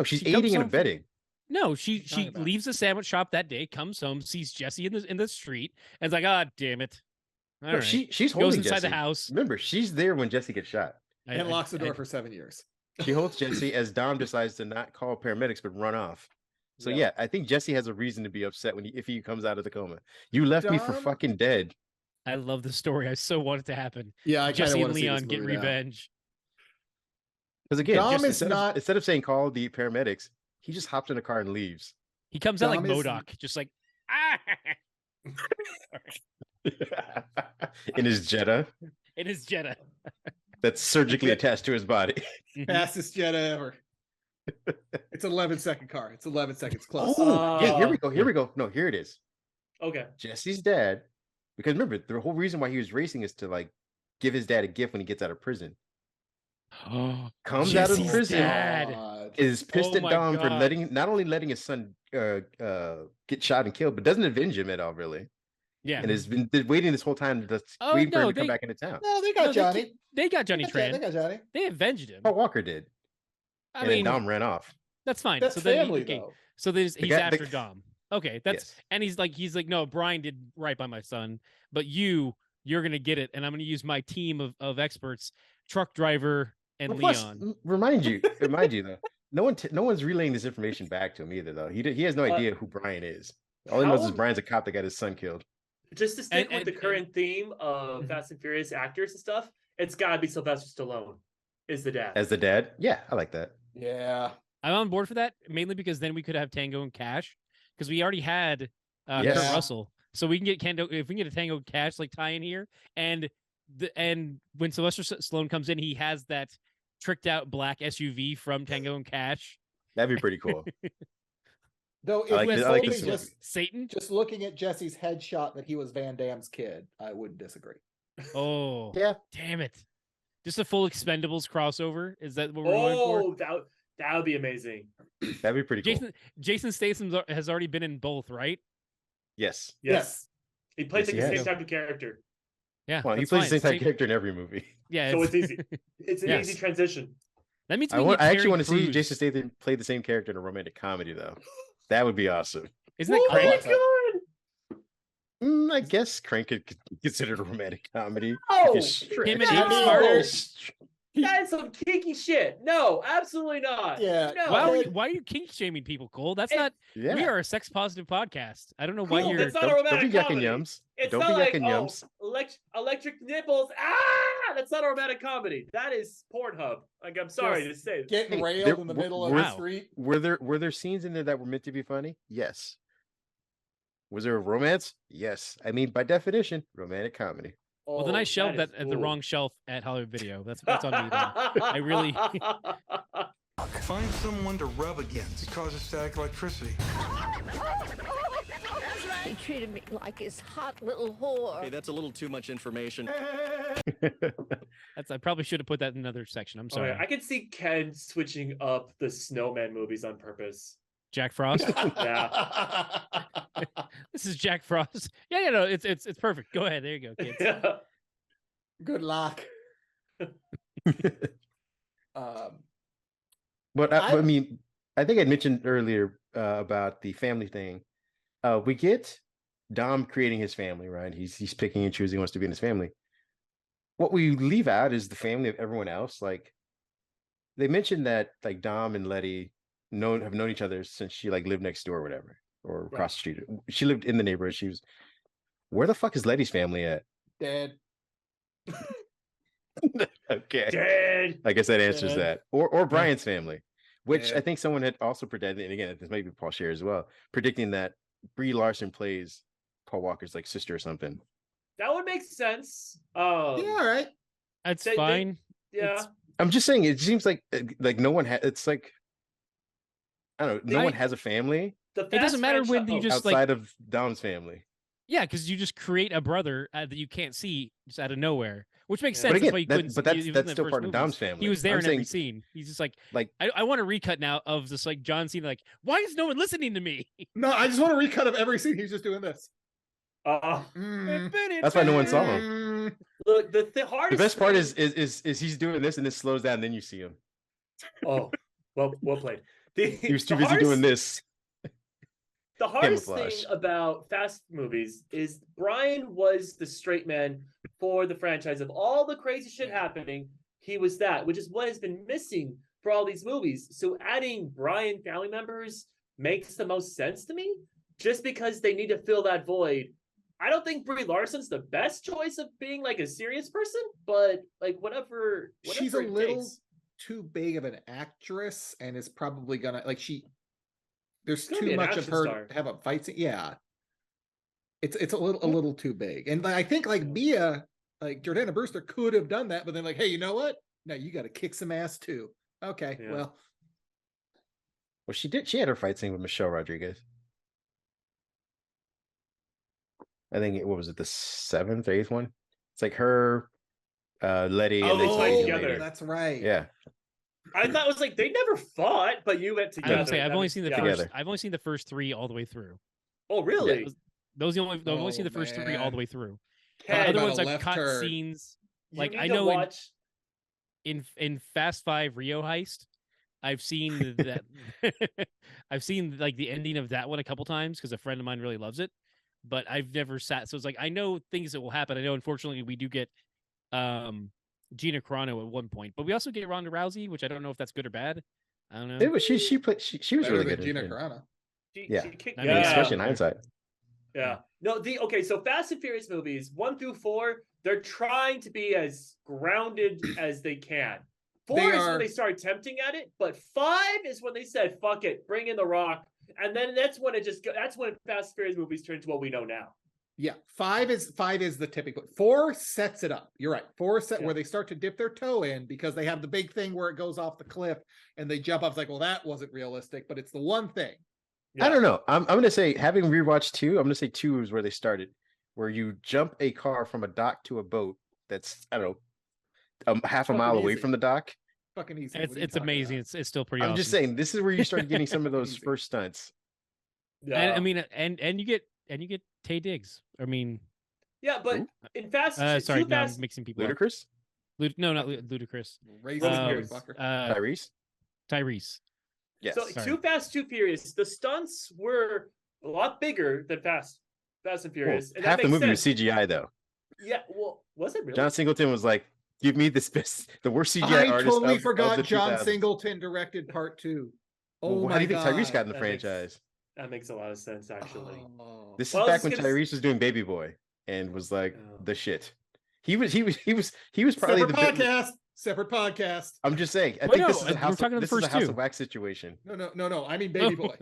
She's aiding and abetting. No, she leaves the sandwich shop that day, comes home, sees Jesse in the street, and is like, "Ah, damn it!" All right. She's holding goes inside Jesse. the house. Remember, she's there when Jesse gets shot. And locks the door for 7 years. She holds Jesse as Dom decides to not call paramedics but run off. So yeah, I think Jesse has a reason to be upset if he comes out of the coma. You left me for fucking dead. I love the story. I so want it to happen. Yeah, Jesse and Leon get revenge. Because again, Dom instead of saying call the paramedics, he just hops in a car and leaves. He comes out like MODOK, just like in his Jetta. In his Jetta. That's surgically attached to his body. Fastest Jetta ever. It's 11-second car. It's 11 seconds close. Yeah, here we go. Here we go. No, here it is. Okay. Jesse's dad, because remember, the whole reason why he was racing is to give his dad a gift when he gets out of prison. Comes Jesse's out of prison, is pissed at Dom for not only letting his son get shot and killed, but doesn't avenge him at all, really. Yeah, and has been waiting this whole time to waiting for him to come back into town. No, they got Johnny. They got Johnny Tran. They got Johnny. They avenged him. Paul Walker did. I mean, Dom ran off. That's fine. That's family, though. So he's after Dom. Okay, and he's like, no, Brian did right by my son, but you're gonna get it, and I'm gonna use my team of experts, truck driver and Leon. Plus, remind you though. No one's relaying this information back to him either, though. He has no idea who Brian is. All he knows is Brian's a cop that got his son killed. Just to stick with the current theme of Fast and Furious actors and stuff, it's gotta be Sylvester Stallone is the dad. As the dad? Yeah, I like that. Yeah. I'm on board for that, mainly because then we could have Tango and Cash, because we already had Kurt Russell. So we can get if we can get a Tango and Cash tie in here, and when Sylvester Stallone comes in, he has that tricked out black SUV from Tango and Cash. That'd be pretty cool. Though if Satan, just looking at Jesse's headshot that he was Van Damme's kid, I wouldn't disagree. Oh yeah, damn it! Just a full Expendables crossover. Is that what we're going for? That would be amazing. That'd be pretty cool. Jason Statham has already been in both, right? Yes. He plays the same type of character. Yeah. Well, he plays the same type of character in every movie. Yeah. So it's easy. It's an easy transition. That means I actually want to see Jason Statham play the same character in a romantic comedy, though. That would be awesome. Isn't that Crank? I guess Crank could be considered a romantic comedy. Oh, him and Abe Smarter. That is some kinky shit. No, absolutely not. Yeah. No. Why are you kink shaming people, Cole? That's not. Yeah. We are a sex positive podcast. I don't know why you're. That's not a romantic comedy. Don't be yucking yums. Electric nipples. Ah, that's not a romantic comedy. That is Pornhub. I'm sorry to say. Getting railed in the middle of the street. Were there scenes in there that were meant to be funny? Yes. Was there a romance? Yes. I mean, by definition, romantic comedy. Well, then I shelved that at the wrong shelf at Hollywood Video. That's on me. Then. I really find someone to rub against. It causes static electricity. He treated me like his hot little whore. Hey, that's a little too much information. I probably should have put that in another section. I'm sorry. I can see Ken switching up the Snowman movies on purpose. Jack Frost. Yeah. This is Jack Frost. Yeah, no, it's perfect. Go ahead. There you go, kids. Yeah. Good luck. But I mean, I think I mentioned earlier about the family thing. We get Dom creating his family, right? He's picking and choosing who wants to be in his family. What we leave out is the family of everyone else. Like they mentioned that like Dom and Letty have known each other since she like lived next door or whatever, or across the street. She lived in the neighborhood. Where the fuck is Letty's family at? Dead. Okay. Dead. I guess that answers that. Or Brian's family, which Dead. I think someone had also predicted, and again, this may be Paul Scheer as well, predicting that Brie Larson plays Paul Walker's like sister or something. That would make sense. Yeah, all right. That's fine. Yeah. I'm just saying, it seems like no one has. It's like I don't know. No one has a family. It doesn't matter when you just outside of Dom's family. Yeah, because you just create a brother that you can't see just out of nowhere, which makes sense. But again, that's still part of Dom's family. He was there in every scene. He's just like I want a recut now of this like John Cena. Like, why is no one listening to me? No, I just want a recut of every scene. He's just doing this. That's why no one saw him. Look, the hardest. The best part is he's doing this and this slows down, and then you see him. Oh, well played. He was too busy doing this. The hardest thing about Fast movies is Brian was the straight man for the franchise. Of all the crazy shit happening, he was that, which is what has been missing for all these movies. So adding Brian family members makes the most sense to me, just because they need to fill that void. I don't think Brie Larson's the best choice of being like a serious person, but like whatever she's a little too big of an actress, and is probably gonna there's too much of her to have a fight scene. Yeah, it's a little too big, and I think like Mia, like Jordana Brewster could have done that, but then like, hey, you know what? No, you got to kick some ass too. Okay, well, she did. She had her fight scene with Michelle Rodriguez. I think what was it, the 7th or 8th one? It's like her, Letty, and they fight together. That's right. Yeah. I thought it was like they never fought, but you went together. I would say I've only seen the first 3 all the way through. Oh, really? Those are the only. I've only seen the first 3 all the way through. Ken, other ones I've cut scenes. Like I know in Fast 5 Rio Heist, I've seen that. I've seen like the ending of that one a couple times because a friend of mine really loves it. But I've never sat. So it's like I know things that will happen. I know, unfortunately, we do get Gina Carano at one point, but we also get Ronda Rousey, which I don't know if that's good or bad. I don't know. It was she was really good. Gina Carano. Especially in hindsight. Yeah. No. So Fast and Furious movies 1 through 4, they're trying to be as grounded as they can. 4 is when they start attempting at it, but 5 is when they said, "Fuck it, bring in The Rock." And then that's when Fast and Furious movies turn to what we know now. Yeah, 5 is the tipping point. 4 sets it up. You're right. 4 where they start to dip their toe in because they have the big thing where it goes off the cliff and they jump off. It's like, well, that wasn't realistic, but it's the one thing. Yeah. I don't know. I'm going to say, having rewatched 2, I'm going to say 2 is where they started, where you jump a car from a dock to a boat that's, I don't know, half a mile away from the dock. Fucking easy. It's amazing. It's still pretty awesome. I'm just saying, this is where you start getting some of those first stunts. Yeah. And I mean, and you get Taye Diggs. I mean, yeah, but in Fast, sorry, now I'm mixing people. Ludacris? No, not Ludacris. Tyrese. Yes. So Too Fast, Too Furious. The stunts were a lot bigger than Fast and Furious. Well, half the movie was CGI, though. Yeah, well, was it really? John Singleton was like, "Give me the worst CGI artist." I totally forgot John Singleton directed Part 2. Oh my God! How do you think Tyrese got in the franchise? That makes a lot of sense, actually. This is back when Tyrese was doing Baby Boy and was like the shit. He was probably separate podcast. I'm just saying. I think this is a House of Wax situation. No. I mean Baby Boy.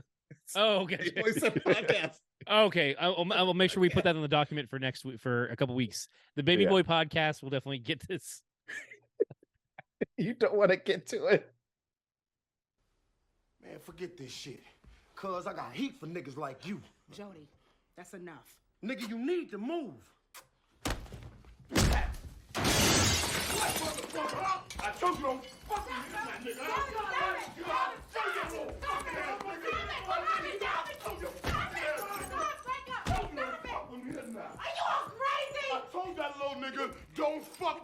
Oh, okay. Separate podcast. Okay, I'll make sure we put that on the document for next week, for a couple weeks. The Baby Boy podcast will definitely get this. You don't want to get to it, man. Forget this shit. Cause I got heat for niggas like you. Jody, that's enough. Nigga, you need to move. I told you don't fuck with me, nigga.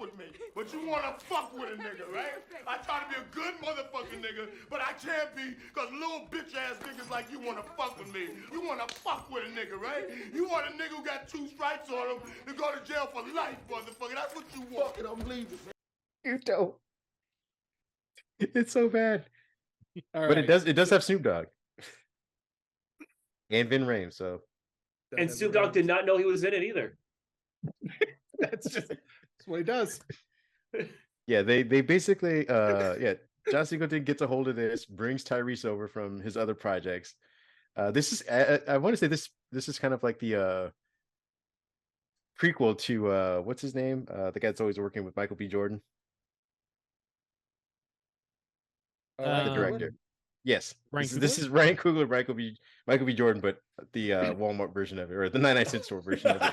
with me, but you wanna fuck with a nigga, right? I try to be a good motherfucking nigga, but I can't be, cause little bitch ass niggas like you wanna fuck with me. You wanna fuck with a nigga, right? You want a nigga who got 2 stripes on him to go to jail for life, motherfucker. That's what you want. Fucking unbelievable. You don't. It's so bad. All But right. it does have Snoop Dogg. And Vin Rames, so And Snoop Dogg did not know he was in it either. That's what he does. yeah, they basically John Singleton gets a hold of this, brings Tyrese over from his other projects. This is I want to say this is kind of like the prequel to what's his name? The guy that's always working with Michael B. Jordan. The director. Yes. This is Ryan Coogler, Michael B. Jordan, but the Walmart version of it, or the 99-cent store version of it.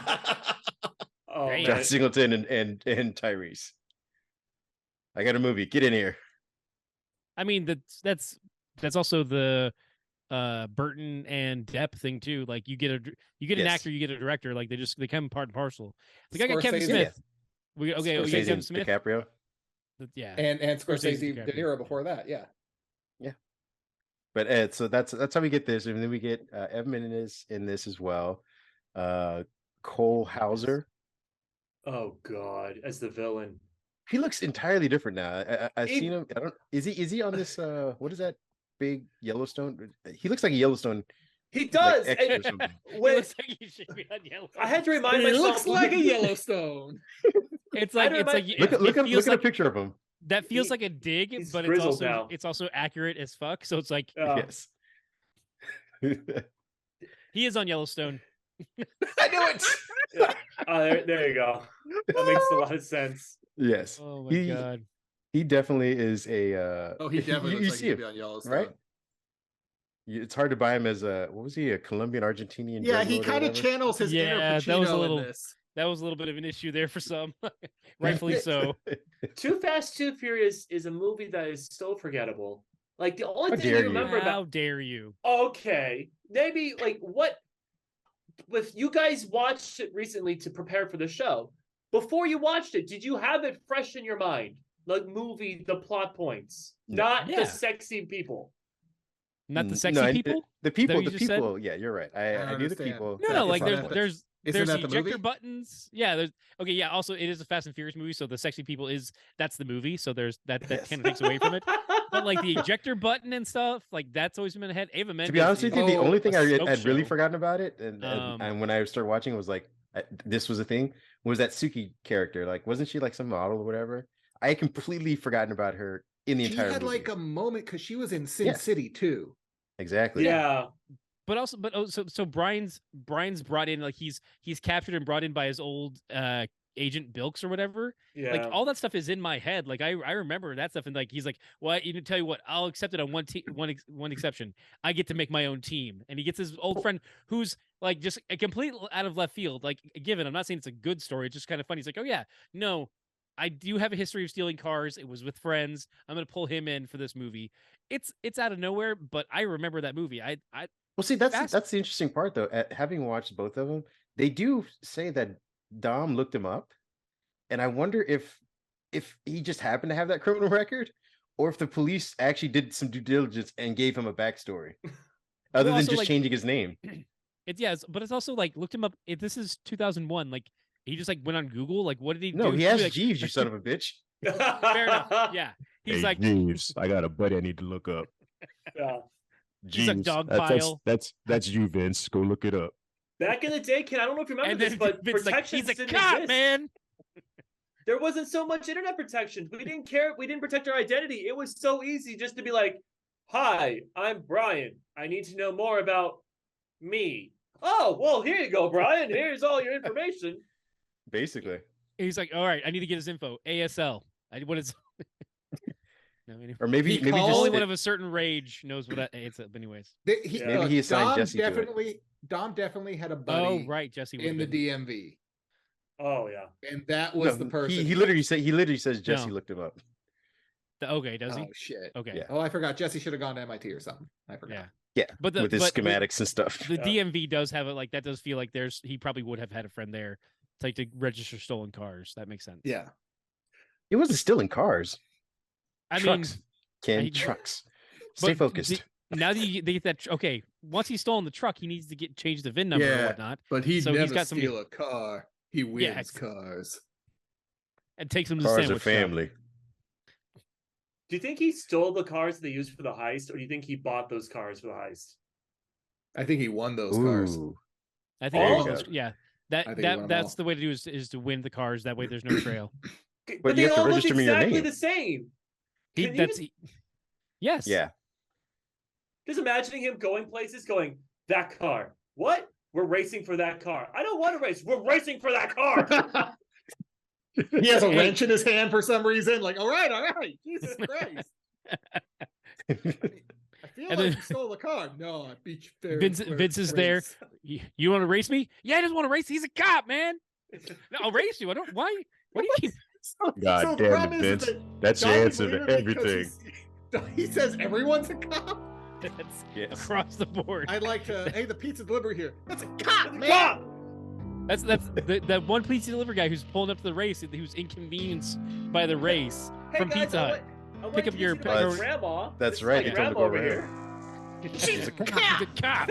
John Singleton and Tyrese. I got a movie. Get in here. I mean, that's also the Burton and Depp thing too. Like you get an actor, you get a director. Like they come part and parcel. Like I got Kevin Smith. We got Kevin Smith. DiCaprio. Yeah. And Scorsese, De Niro before that. Yeah. Yeah. But Ed, so that's how we get this, and then we get Evan Menendez in this as well. Cole Hauser. Oh God, as the villain. He looks entirely different now. I've seen him. Is he on this? What is that big Yellowstone? He looks like a Yellowstone. He does. Like, extra or something. He looks like he should be on Yellowstone. I had to remind myself. He looks like a Yellowstone. It's like look at a picture of him. That feels like a dig, but it's also accurate as fuck. So it's like yes. He is on Yellowstone. I knew it. There you go. That makes a lot of sense. Yes. Oh my God. He definitely is a. He definitely looks like see he'd him, be on Yellowstone, right? It's hard to buy him as a what was he, a Colombian Argentinian? Yeah, he kind of channels his inner Pacino in this. That was a little bit of an issue there for some, rightfully so. Too Fast, Too Furious is a movie that is so forgettable. Like the only thing you remember about. How dare you? Okay, maybe like what? If you guys watched it recently to prepare for the show, before you watched it, did you have it fresh in your mind? Like the plot points, not the sexy people. Not the sexy people? The people. Yeah, you're right. I knew the people. No, like there's ejector buttons. Yeah, there's also it is a Fast and Furious movie, so the sexy people that's the movie. So there's that kind of takes away from it. But like the ejector button and stuff, like that's always been in my head. Ava Mendes. To be honest with you, the only thing I'd really forgotten about it, and when I started watching, it was like this was a thing. Was that Suki character? Like, wasn't she like some model or whatever? I had completely forgotten about her in the entire movie. She had like a moment because she was in Sin City too. Exactly. Yeah. So Brian's brought in, like he's captured and brought in by his old agent Bilks or whatever. Yeah. Like all that stuff is in my head. Like I remember that stuff, and like he's like, well, you can tell you what, I'll accept it on one exception. I get to make my own team, and he gets his old friend who's like just a complete out of left field. Like given, I'm not saying it's a good story. It's just kind of funny. He's like, oh yeah, no, I do have a history of stealing cars. It was with friends. I'm gonna pull him in for this movie. It's out of nowhere, but I remember that movie. Well, see, that's the interesting part, though. Having watched both of them, they do say that Dom looked him up, and I wonder if he just happened to have that criminal record, or if the police actually did some due diligence and gave him a backstory, other than just changing his name. But it's also like looked him up. This is 2001. Like he just like went on Google. Like what did he do? No, he has like, Jeeves, you son of a bitch. Fair enough. Yeah, he's like Jeeves. I got a buddy I need to look up. Yeah. He's a dog pile. That's you, Vince. Go look it up. Back in the day, Ken, I don't know if you remember this, but protection he's a cop, man. There wasn't so much internet protection. We didn't care. We didn't protect our identity. It was so easy just to be like, "Hi, I'm Brian. I need to know more about me." Oh, well, here you go, Brian. Here's all your information. Basically. He's like, all right, I need to get his info. ASL. What is? No, or maybe just only one of a certain rage knows what it's. Anyways, maybe he assigned Jesse definitely, to it. Dom definitely had a buddy. Oh right, Jesse in the DMV. Oh yeah, and that was the person. He literally says Jesse looked him up. Okay, does he? Oh shit. Okay. Yeah. Oh, I forgot. Jesse should have gone to MIT or something. I forgot. Yeah. But with his schematics and stuff. The DMV does have it. Like that does feel like he probably would have had a friend there, like to register stolen cars. That makes sense. Yeah. He wasn't stealing cars. I Trucks. mean, Ken, trucks. Stay focused. Now that they get that, okay, once he's stolen the truck, he needs to change the VIN number or whatnot. But he'd So never he's got steal a car. He wins cars. And takes them to the Cars are sandwich family. shop. Do you think he stole the cars they used for the heist, or do you think he bought those cars for the heist? I think he won those cars. I think There he you won those- go. yeah. I think he won them That's all. the way to do is to win the cars. That way there's no trail. But you they have to all look register me your exactly name. the same. Can you Yes. Yeah. Just imagining him going places, going, that car. What? We're racing for that car. I don't want to race. We're racing for that car. He has a wrench in his hand for some reason. Like, all right. Jesus Christ. I feel And like then- you stole the car. No, I beat you fair. Vince is there. You want to race me? Yeah, I just want to race. He's a cop, man. No, I'll race you. I don't. Why do you keep? God the damn problem it, is Vince. that That's your Johnny answer to believed it because everything. He says everyone's a cop. That's Yes. across the board. I'd like to. Hey, the pizza delivery here. That's a cop, man. Cop! That's that one pizza delivery guy who's pulling up to the race, who's inconvenienced by the race Hey from guys, Pizza Hut. I went Pick to up your- visit my That's- grandma. that's This is right, my he told me to grandma go over over here. She's a cop.